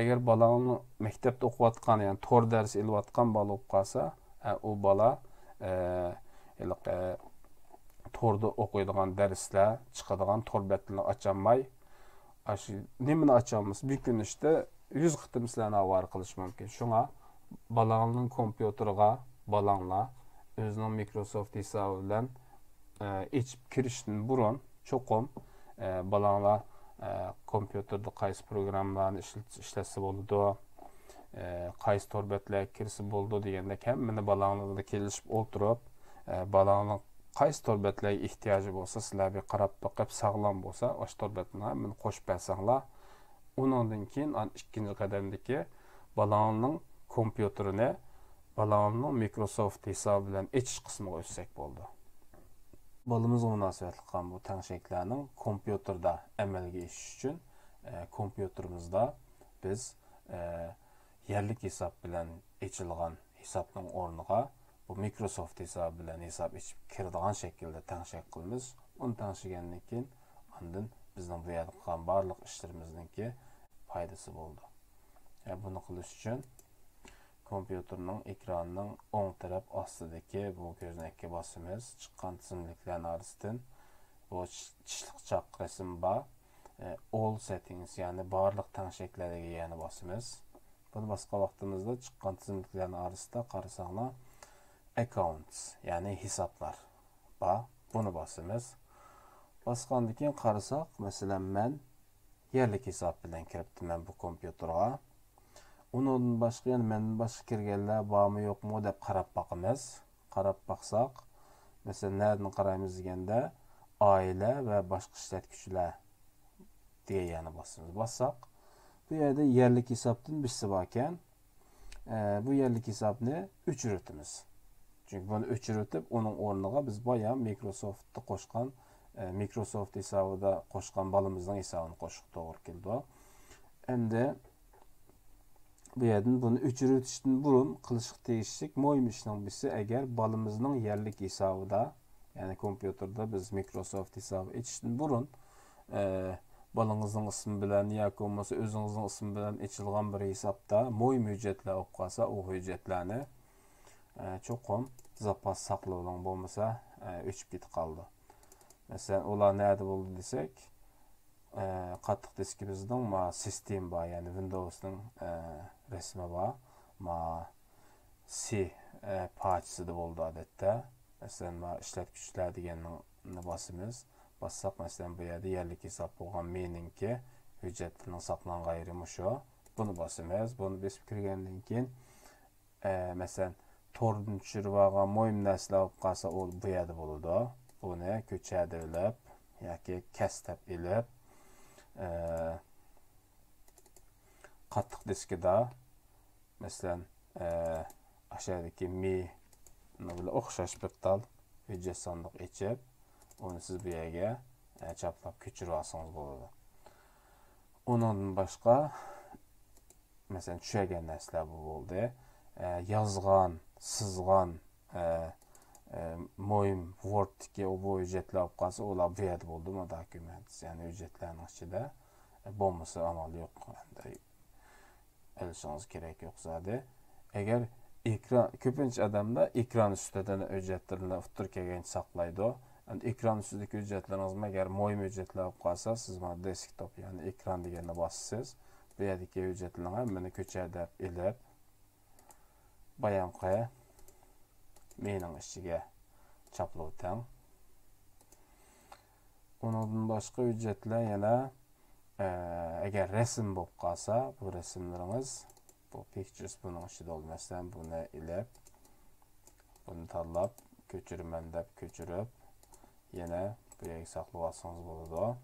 agar bolalarning maktabda o'qiyotgan, ya'ni tor dars olayotgan bola bo'lib qolsa, u bola torda o'qiydigan darslar, chiqadigan torbetlarni ocholmay, nimani ochamiz? Bir kun işte 100 qitim sizlarni avar qilish mumkin. Shunga bolalarning kompyuteriga balanglar o'zining Microsoft hisobi bilan ichib kirishdan burun cho'qim balanglar kompyuterda qaysi programmalarni ishlatsa bo'ladi, qaysi torbetlar kirsa bo'ldi degandek hammani balanglarda kelishib o'tirib, balangning qaysi torbetlarga ehtiyoji bo'lsa, sizlar bir qarab boqib sog'lom bo'lsa, o'sha torbetni hammani qo'shib bersanglar, undan keyin ikkinchi qadamdagi balangning kompyuterini balangning Microsoft hisobi bilan ichish qismiga o'tsak bo'ldi. Bolamizga munosabatli qilgan bu tanshaklarning kompyuterda amalga oshishi uchun kompyuterimizda biz yerlik hisob bilan ichilgan hisobning o'rniga bu Microsoft hisobi bilan hisob ichib kiradigan shaklda tanshak qilamiz. Uni tanshigandan keyin ondan bizning bu yerda qilgan barliq ishlarimizninki foydasi bo'ldi. Buni qilish uchun kompyuterning ekranining o'ng taraf ostidagi bu ko'znakka bosamiz. Chiqqan tizimliklar orasidan bu tishliq chaq rasm bor. all settings, yani barlıq tanışıklarga yana basımız. Bunu başqa vaqtımızda çıqqan tizimliklerin arasında qarasaqlar accounts, yani hesaplar. Bunu basımız. Basqandan keyin qarasaq, masalan mən yerlik hesap bilan kiribdim mən bu kompüterga. Onun başqa, yəni məndən başqa kirganlar bormi yo'qmi deb qarab baqamiz. Qarab baqsaq, masalan, nereden qaraymiz deganda aile və başqa işletkiçiler deyə yana basımız. Bassaq, bu yerdə yerlik hesapdan birisi varkən, bu yerlik hesabını öçürütümüz. Çünki bunu öçürütüb, onun ornuğa biz bayağı Microsoft'da qoşqan, Microsoft hesabıda qoşqan balımızdan hesabını qoşuq doğru keldi. Endi bu yerden bunu öçürütüşdən burun qılışıq deyişlik mühim işin birisi, əgər balımızın yerlik hesabıda, yani kompüterdə biz Microsoft hesabı etişdən burun balınızın ismi bilen, yoki olmasa özünüzün ismi bilen açılgan bir hesapta mühim hüccetler olub qalsa, o hüccetlerini çoxum zapas saqlaulan bolmasa öçüp ketib qaldı. Mesela ular nerede buldu desek, qattiq diskimizдің sistem var, yani Windows'ның resmi var. C parçası da oldu adette. Mesela işletkiçiler deganini basımız. Bassaq, mesela bu yerdə yerlik hesap bolğan meninki hüccetinin saqlanğan yeri şu. Bunu basımız. Bunu besib kirgəndən keyin mesela tordan düşürüb alğan mühim nəslə olub qalsa, o bu yerdə boludu. Bunu köçədirib, yoki kəstəb elib qattiq diskida, mesela aşağıdaki mi böyle oxşaş bir dal hüccet sandıq içib, onu siz bu yerə çaplab köçürüb alsanız boladı. Onun başqa, mesela düşərgən nəslər bu oldu. Yazğan, sızğan, mühim Word'daki o bu hüccetlər olub qalsa, olar bu yerdə oldu mu dokument, yani hüccetlərin içində. Bolmasa amal yox, elişiniz gerek yok zaten. Eğer ekran, köpünç adamda ekran üstüden hüccetlerini Türkiye'ye saklaydı. Yani ekran üstündeki hüccetleriniz eğer mühim hüccetler olub qalsa, siz bana desktop, yani ekran deganına basırsınız. Bu yerdeki hüccetlerini hemen köçərdib elib bayanqaya menin işçiге çaplıqdan. Ondan başqa hüccetler yana eğer resim bolup qalsa, bu resimleriniz, bu pictures bunun içinde olmasından bunu elib, bunu tanlab, köçürmən deb köçürüb, yine bu yerə saxlab alsanız boludu.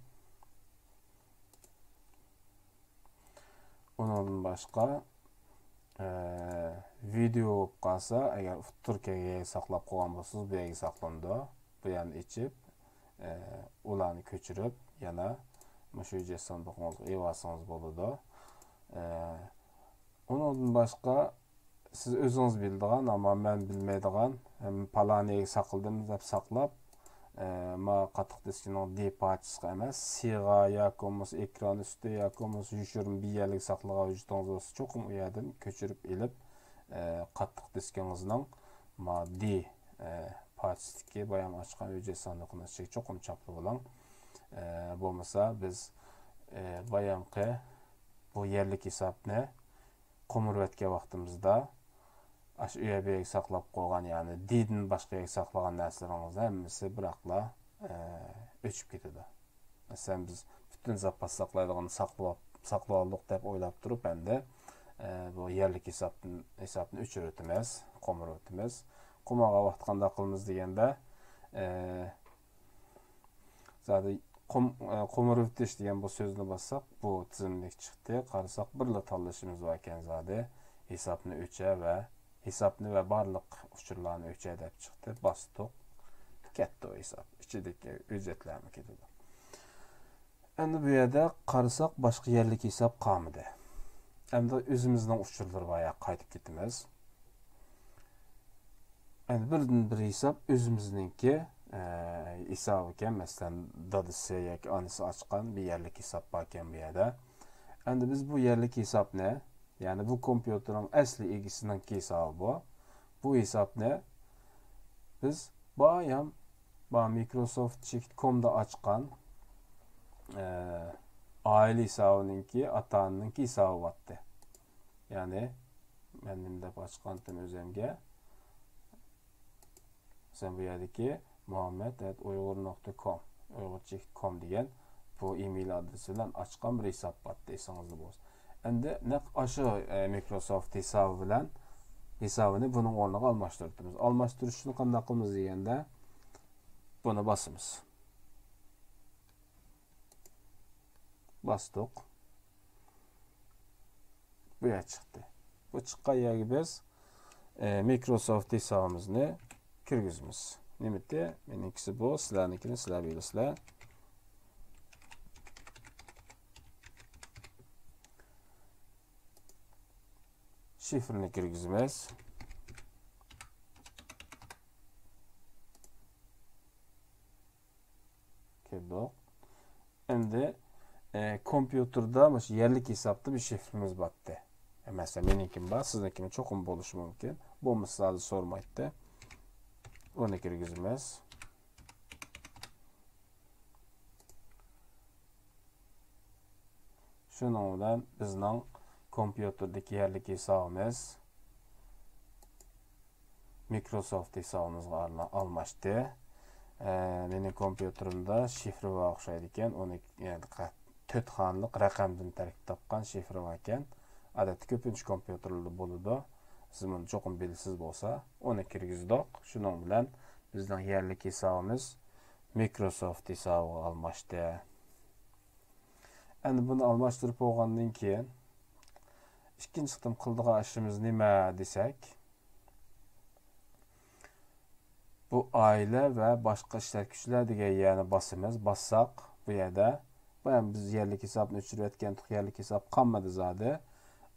Ondan başqa video olub qalsa, eğer Türkiye'ye saxlab qoğan bolsanız, bu yerə saxlandı. Bu yani içib, ulanı köçürüb, yana şu hüccet sandığınızı evasanız boludu. Onun başqa siz özünüz bildiğin, ama mən bilməydiğin, palaniye saqıldım deb saqlab, qattiq diskinin D parçası emas, C-ga yoki olmasa ekran üstü yoki olmasa yuşurun bir yerlik saqlagan hüccetiniz olsa, çoxum u yerdən köçürüb elib qattiq diskinizning D parçasındaki bayan açqan hüccet sandığını çoxum çaplı olan. Bolmasa biz bayanqı bu yerlik hesabını komurvetke vaxtımızda aş üye saqlab qoğan, yani D'nin başqa yerə saqlagan nərsələrimizdə həmmisi bıraqla öçüb ketidi. Məsələn, biz bütün zapas saqlaydığını saqlayaldıq deb oylab durub, əndə bu yerlik hesabını öçürütümüz, komurvetimiz. Qomağa vaxtqanda qılımız deyəndə zaten komurvetiş degan bu sözünü bassaq, bu tizimlik çıxdı. Qarasaq birla tanlashimiz var ekan zaten hesabını öçə və hesabını və barlıq uçurlarını öçə deb çıxdı. Basdıq. Ketdi o hesab. İçidəki ücretlərimi ketdi. Endi bu yerdə qarasaq başqa yerlik hesab qalmadı. Endi özümüzdən uçurlar var ya, qayıtıb getimiz. Endi birdən-bir hesab özümüzninki hesabı ekan, məsələn, dadısı yoki anısı açqan bir yerlik hesab var ekan bu yerdə. Endi biz bu yerlik hesab ne? Yani bu kompüterin əsli egisindən hesabı bu. Bu hesab ne? Biz Microsoft.com-da açqan aile hesabınınki, atanınki hesabı battı. Yani benim de açqandım özümge. Sen bu yerdeki muhammed@uygur.com uygurca.com degan bu e-mail adresi bilan açqan bir hesap battı esingizde bo'lsin. Endi naq aşı Microsoft hesabı bilan hesabını bunun o'rniga almashtiramiz. Almashtirish uchun qanday qilamiz deganda bunu basımız. Bastık. Bu ya çıktı. Bu çıkan yerga biz Microsoft hesabımızı kirgizimiz. Nimeti? Meninkisi bu. Sizlarnikini sizlar bilasizlar. Şifrini kirgizimiz. Kirdik. Endi kompüterda yerlik hesapta bir şifrimiz battı. Mesela benimkim var, sizninkinin çokum bo'lishi mumkin. Bu misolni sormaydi. Onu kirgizimiz. Şunun bilan bizning kompüterdagi yerlik hesabimiz Microsoft hesabimizga almashdi. Mening kompüterimda şifre var o'xshaydi ekan. Onu yani 4 xonalik raqamdan tarkib topgan şifre var ekan. Adatda ko'pincha kompüterlarda bo'ladi. Siz buni cho'qim bilasiz bo'lsa, onu kirgizdik. Shuning bilan bizning yerlik hesabimiz Microsoft hisobiga almashdi. Endi buni almashtirib bo'lgandan keyin ikkinchi qitim qildigan ishimiz nima desak, bu aile ve başka ishlatuvchilar degan yerni bassak bu yerda biz yerlik hisobni o'chirayotgandik, yerlik hisob qolmadi zodi.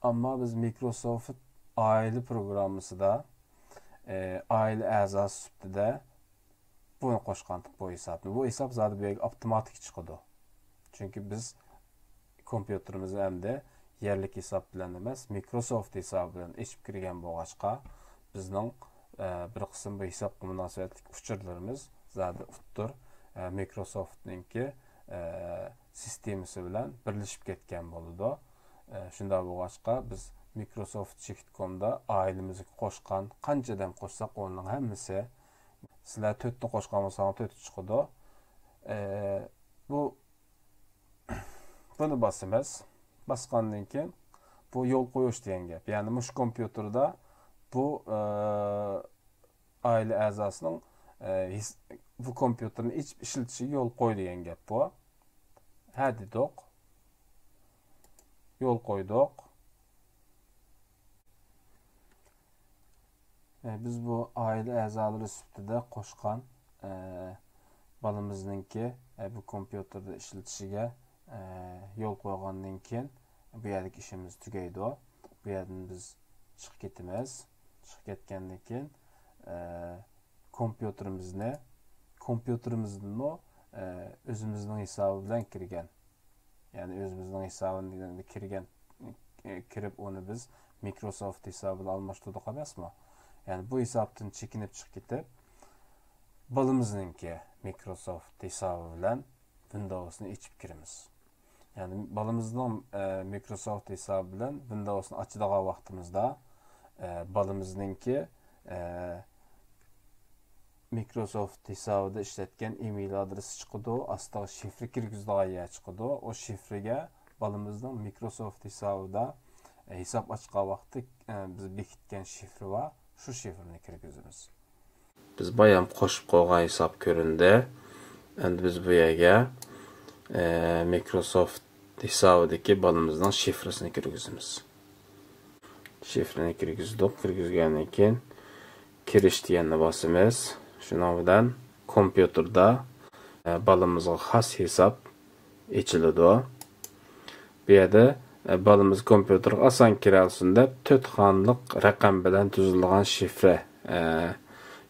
Ama biz Microsoft aile programımızda aile a'zosi sifatida bunu qo'shgandik bu hesabni. Bu hesab zaten bir avtomatik chiqadi. Çünkü biz kompüterimizni hamda yerlik hesab bilan emas, Microsoft hesabı bilan eshib kirgan bo'lg'achqa bizning bir qism bu hesabga munosabatli uchurlarimiz zaten uttur Microsoft'ninki sistemasi bilan birlashib ketgan bo'ladi. Shunda bo'lg'achqa biz Microsoft.com'da ailemizga qo'shgan qanchadan qo'shsak onun hammasi sizlar 4 ni qo'shgan bo'lsangiz 4 chiqadi. Bunu basımız. Basqandan keyin bu yo'l qo'yish degan gap. Ya'ni mush kompüterda bu aile a'zosining bu kompüterni ishlatishiga yo'l qo'y degan gap bu. Ha dedik. Yo'l qo'ydik. Biz bu aile a'zolari sifatida qo'shgan balamizninki bu kompüterda ishlatishiga yo'l qo'ygandan keyin bu yerdagi ishimiz tugaydi. Bu yerdan biz chiqib ketamiz. Chiqib ketgandan keyin kompüterimizni o'zimizning hisobi bilan kirgan. Ya'ni o'zimizning hisobiga kirib onu biz Microsoft hisobi bilan almashtirdik emasmi? Yani bu hesaptan chekinib chiqib ketib balamizninki Microsoft hisobi bilan Windows'ni ichib kiramiz. Yani balamızdan Microsoft hesabı bilan Windows'ni açadigan vaqtimizda balamızninki Microsoft hesabida ishlatgan email adresi chiqadi, astiga shifra kirgizadigan yer chiqadi. O shifraga balamızdan Microsoft hesabida hesab ochgan vaqti biz bekitgan shifra va shu shifrani kirgizamiz. Biz bayam qo'shib qo'ygan hisob ko'rindi. Endi biz bu yerga Microsoft hesabidagi balamızdan şifresini kirgizamiz. Şifreni kirgizdik. Kirgizgandan keyin kirish deganni bosamiz. Shuning bilan kompüterda balamızga xos hisob ochiladi. Bu yerda balamiz kompüterga oson kira olsin deb 4 xonalik raqam bilan tuzilgan shifra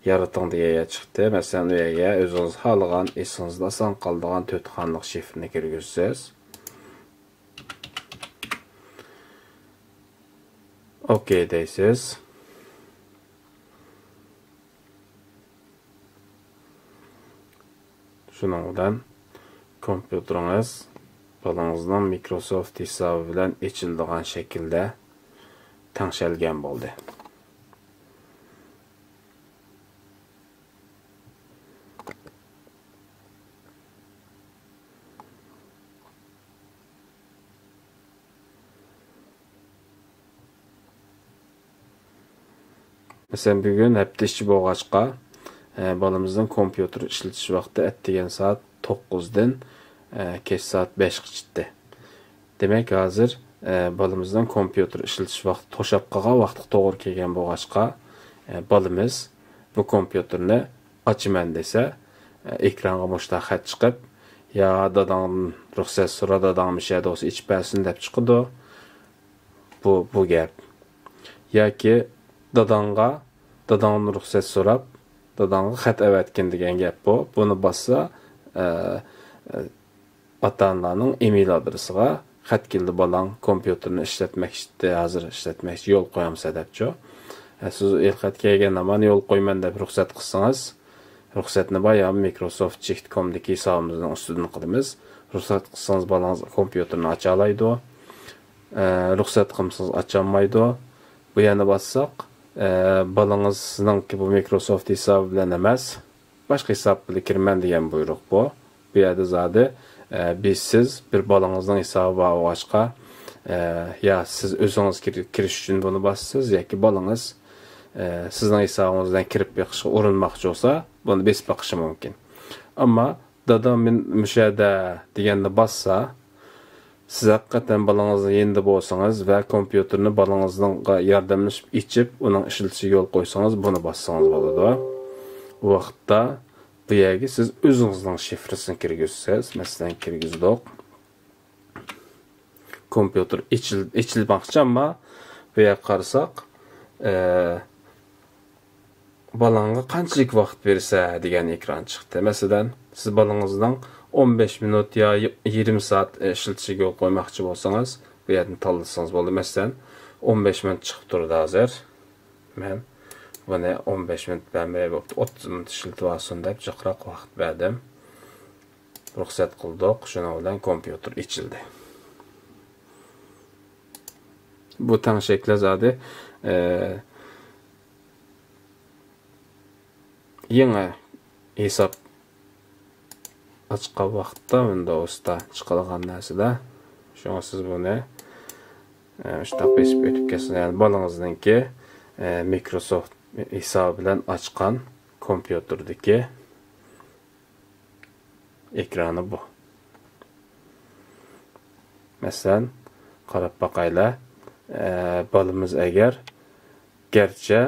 yarating degan chiqdi. Masalan, u yerga o'zingiz xohlagan, esingizda oson qoladigan 4 xonalik shifrni kirgizasiz. OK deysiz. Şunun bilan kompüteringiz balangızdan Microsoft hesabı bilan içildiğin şekilde tanışalgan bo'ldi. Mesela bugün hepde işçi boğaçqa balamızdan kompüter işletiş vaqti ettigen saat 9'dan keç saat 5 çıktı. Demek hazır balamızdan kompüter işletiş vaqti toşapqaga vaqti to'g'ri kelgan boğaçqa balımız bu kompüterni açıman dese ekranga moşta xat chiqib ya dadam ruxsat so'radi dadam ishada olsa ichib bersin deb chiqdi. Bu gap. Yoki dadamdan ruxsat so'rab dadamga xat avatgan degan gap bu. Buni bassa ota-onaning email adresiga xat keldi balang kompüterni ishlatmoqchi, hozir ishlatmoqchi yo'l qo'yamsa debchi. Siz xat kelgan zaman yo'l qo'yman deb ruxsat qilsangiz, ruxsatni bayam Microsoft Check.com'dagi hisobimizdan ustidan qilamiz. Ruxsat qilsangiz balangiz kompüterni ocha oladi. Ruxsat qilmasangiz ocha olmaydi. Bu yana bassak balangizning bu Microsoft hisobi bilan emas, boshqa hisob bilan kirman degan buyruq bu. Bu yerda zodi siz bir balangizning hisobi ochqa ya siz o'zingiz kirish uchun buni bassasiz yoki balangiz sizning hisobingizdan kirib beqishga urinmoqchi bo'lsa, buni besib baqishi mumkin. Ammo dadam men mushada deganda bassa siz haqiqatan balangizning endi bo'lsangiz va kompüterni balangizning yordamlashib ichib, uning ishlatishiga yo'l qo'ysangiz, buni bassangiz bo'ladi. Bu vaqtda bu yerga siz o'zingizning shifresini kirgizsangiz, masalan kirgizdik. Kompüter içilmoqchi, ammo bu yerga qarasak, balanga qanchalik vaqt bersa degan ekran chiqdi. Masalan, siz balangizdan 15 minut ya 20 saat işletishiga yo'l qo'ymoqchi bo'lsangiz, bu yerni tanlasangiz bo'ladi. Masalan, 15 minut chiqib turdi hozir. Men buni 15 minut bermay bo'libdi, 30 minut ishlatib olsin deb jiqroq vaqt berdim. Ruxsat qildik, shuna bilan kompüter ichildi. Bu tang shakli zodi yangi hisob açıqa vaqtda Windows'da chiqadigan narsada shunga siz buni işte besib o'tib kelsangiz, yani balangizningki Microsoft hisobi bilan ochgan kompyuterdagi ekrani bu. Masalan, qarab baqaylar, balimiz agar gerçi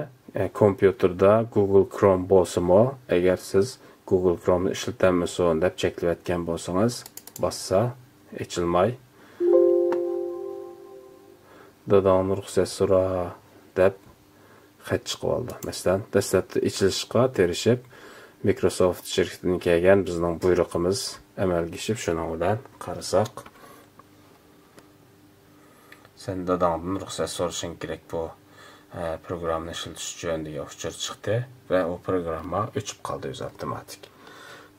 kompüterda Google Chrome bo'lsa-mo, agar siz Google Chrome'ni ishlatamisiz deb cheklayotgan bo'lsangiz, bassa ochilmay. Dadamni ruxsat so'ra deb xat chiqib oldi. Masalan, dastlabda ichilishga terishib, Microsoft shirkatidan kelgan bizning buyruqimiz amalga oshib, shuning bilan qarasak, sen dadamdan ruxsat so'rashing kerak bu programni ishlatish uchun degan uchur chiqdi va u programma o'chib qoldi o'zi avtomatik.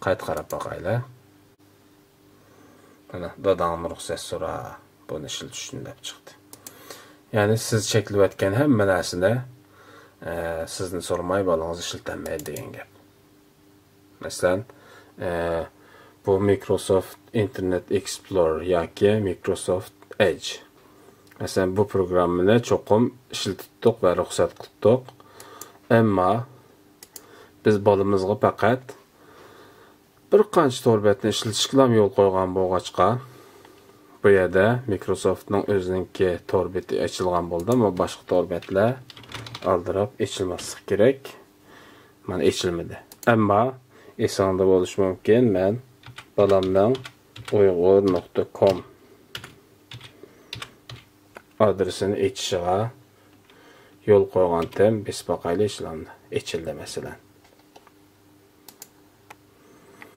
Qayta qarab boqaylar. Mana dadamni ruxsat so'ra buni ishlatish uchun deb chiqdi. Ya'ni siz cheklayotgan hamma narsani sizni so'ramay balangiz ishlatilmaydi degan gap. Masalan, bu Microsoft Internet Explorer yoki Microsoft Edge. Mesela bu programını çoxum işletdik ve ruxsat qildik. Ammo biz balımızga faqat bir qancha torbetni ishlatishga yo'l qo'ygan bo'lg'achqa, bu yerda Microsoftning o'zininki torbeti ochilgan bo'ldi, ammo boshqa torbetlar aldirab ochilmasligi kerak. Mana ochilmadi. Ammo esingizda bo'lishi mumkin, men balamning uyg'ur.com adresini açışığa yol qo'ygan tem besbaqayli ishlandi. Ochildi masalan.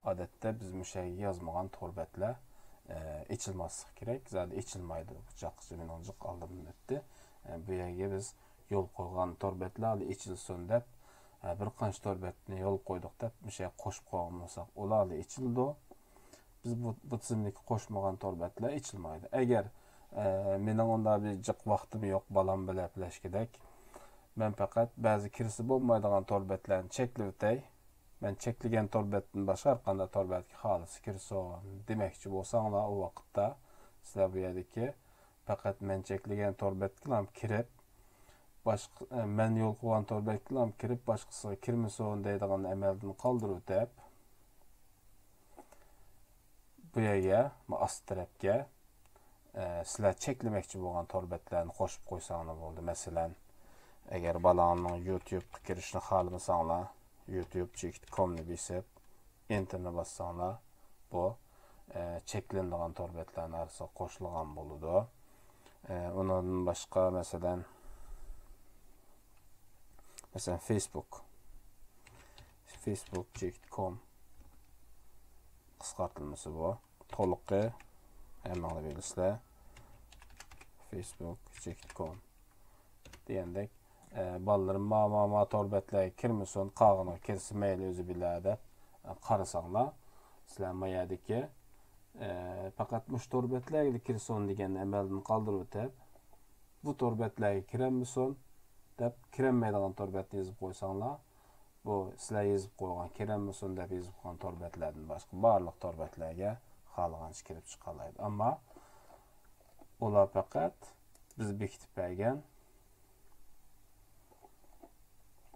Odatda biz mushaga yozmagan torbetlar ochilmasligi kerak. Zodi ochilmaydi. Buchoqchining ojiq oldimdan o'tdi. Bu yerga biz yo'l qo'ygan torbetlar ochilsin deb bir qancha torbetni yo'l qo'ydik deb mushaga qo'shib qo'ygan bo'lsak, ular ochildi. biz bu tizimlikka qo'shmagan torbetler içilmaydi. Eğer mening onda bir jiq vaqtim yo'q balam bilan gaplashgidek, men faqat ba'zi kirisi bo'lmaydigan torbetlarni cheklab o'tay. Men chekligan torbetdan boshqa har qanday torbetga xolis kirsin demoqchi bo'lsanglar, u vaqtda sizlar bu yerdagi faqat men cheklagan torbetga ham kirib, boshqa men yo'l qo'ygan torbetga ham kirib, boshqasiga kirmasin deydigan amaldan qoldirib o'tib, bu yerga ast tarafga sizlar cheklamoqchi bo'lgan torbetlarni qo'shib qo'ysanglar bo'ldi. Masalan, agar balangning YouTube'ga kirishni xohlamasanglar, youtube.com ni besib enterni bassanglar, bu cheklanadigan torbetlarning arasida qo'shilgan bo'ladi. Undan boshqa masalan facebook.com qisqartılması bu. To'liqi hammalar bilasizlar. facebook.com degandek balalarım ma torbetlarga kirmasin, qog'ini kirsin, mayli o'zi biladi deb qarasanglar, sizlar mayadagi faqat mush torbetlarga kirsin degan amalni qoldirib o'tib, bu torbetlarga kiramisin deb kirmaydigan torbetni yozib qo'ysanglar, bu sizlar yozib qo'ygan kiramisin deb yozib qo'ygan torbetlardan boshqa barliq torbetlarga xohlagancha kirib chiqa oladi. Ammo ular faqat biz bekitib bergan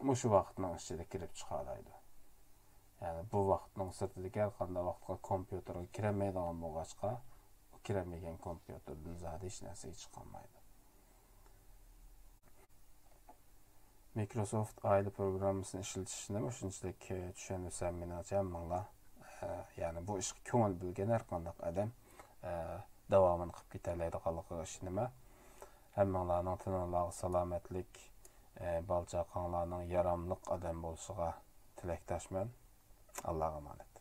mushu vaqtning ichida kirib chiqa oladi. Ya'ni bu vaqtning sirtidagi har qanday vaqtga kompyuterga kirmaydigan bo'lg'achqa, u kiramagan kompyuterdan zodi hech narsa chiqolmaydi. Microsoft aile programmasini ishlatishni shunchalik tushunmasam menimcha hammanglar, ya'ni bu ishga ko'ngil bilgan har qanday odam davomini qilib ketaoladiganligi ish nima? Hammanglarning tanalari salomatlik, balchaqanglarning yaramliq odam bo'lishiga tilakdoshman. Allohga emanet.